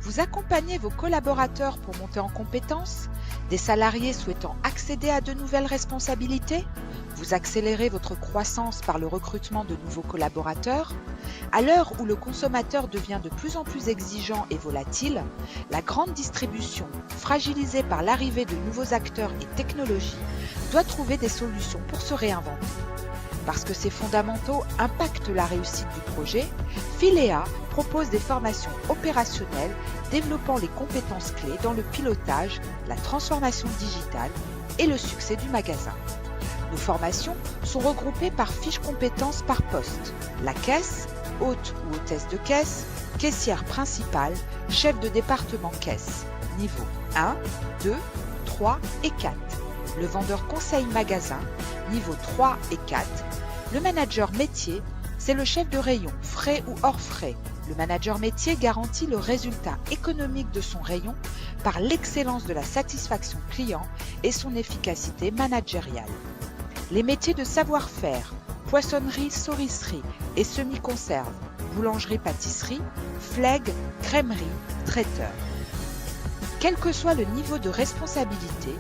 Vous accompagnez vos collaborateurs pour monter en compétences? Des salariés souhaitant accéder à de nouvelles responsabilités? Vous accélérez votre croissance par le recrutement de nouveaux collaborateurs? À l'heure où le consommateur devient de plus en plus exigeant et volatile, la grande distribution, fragilisée par l'arrivée de nouveaux acteurs et technologies, doit trouver des solutions pour se réinventer. Parce que ces fondamentaux impactent la réussite du projet, Filea propose des formations opérationnelles développant les compétences clés dans le pilotage, la transformation digitale et le succès du magasin. Nos formations sont regroupées par fiches compétences par poste. La caisse, hôte ou hôtesse de caisse, caissière principale, chef de département caisse, niveau 1, 2, 3 et 4. Le vendeur conseil magasin, niveau 3 et 4. Le manager métier, c'est le chef de rayon, frais ou hors frais. Le manager métier garantit le résultat économique de son rayon par l'excellence de la satisfaction client et son efficacité managériale. Les métiers de savoir-faire, poissonnerie, saurisserie et semi-conserve, boulangerie-pâtisserie, flegme, crèmerie, traiteur. Quel que soit le niveau de responsabilité,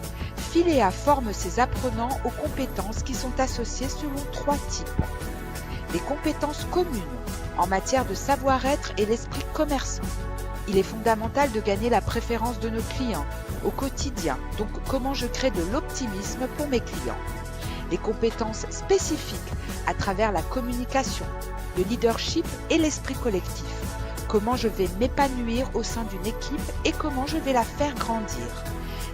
Filea forme ses apprenants aux compétences qui sont associées selon 3 types. Les compétences communes en matière de savoir-être et l'esprit commerçant. Il est fondamental de gagner la préférence de nos clients au quotidien, donc comment je crée de l'optimisme pour mes clients. Les compétences spécifiques à travers la communication, le leadership et l'esprit collectif. Comment je vais m'épanouir au sein d'une équipe et comment je vais la faire grandir.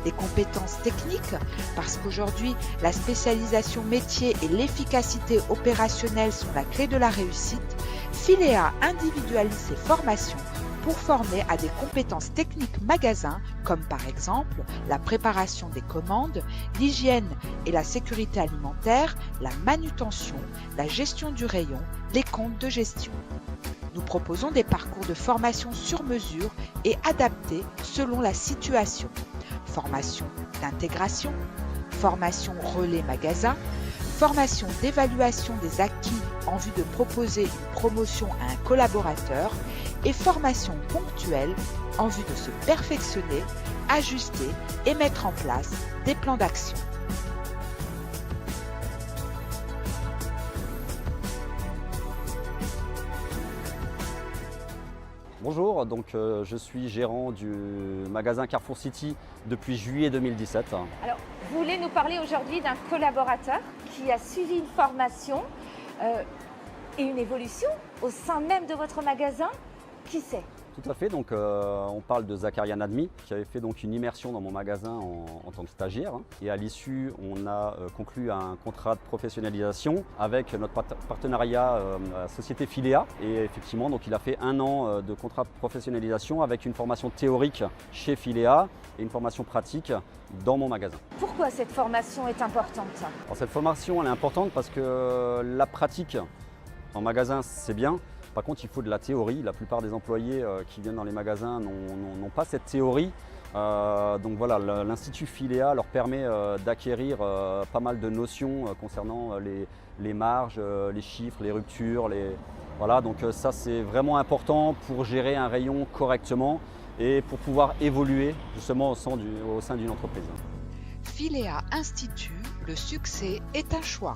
Les compétences techniques, parce qu'aujourd'hui, la spécialisation métier et l'efficacité opérationnelle sont la clé de la réussite, Filea individualise ses formations pour former à des compétences techniques magasins, comme par exemple la préparation des commandes, l'hygiène et la sécurité alimentaire, la manutention, la gestion du rayon, les comptes de gestion. Nous proposons des parcours de formation sur mesure et adaptés selon la situation. Formation d'intégration, formation relais magasin, formation d'évaluation des acquis en vue de proposer une promotion à un collaborateur et formation ponctuelle en vue de se perfectionner, ajuster et mettre en place des plans d'action. Bonjour, je suis gérant du magasin Carrefour City depuis juillet 2017. Alors, vous voulez nous parler aujourd'hui d'un collaborateur qui a suivi une formation et une évolution au sein même de votre magasin. Qui c'est ? Tout à fait, on parle de Zakaria Nadmi qui avait fait donc une immersion dans mon magasin en tant que stagiaire. Et à l'issue, on a conclu un contrat de professionnalisation avec notre partenariat la société Filea. Et effectivement, donc, il a fait 1 an de contrat de professionnalisation avec une formation théorique chez Filea et une formation pratique dans mon magasin. Pourquoi cette formation est importante ? Alors, cette formation elle est importante parce que la pratique en magasin, c'est bien. Par contre, il faut de la théorie. La plupart des employés qui viennent dans les magasins n'ont pas cette théorie. Donc voilà, l'Institut Filea leur permet d'acquérir pas mal de notions concernant les marges, les chiffres, les ruptures. Voilà, donc ça c'est vraiment important pour gérer un rayon correctement et pour pouvoir évoluer justement au sein d'une entreprise. Filea Institut, le succès est un choix.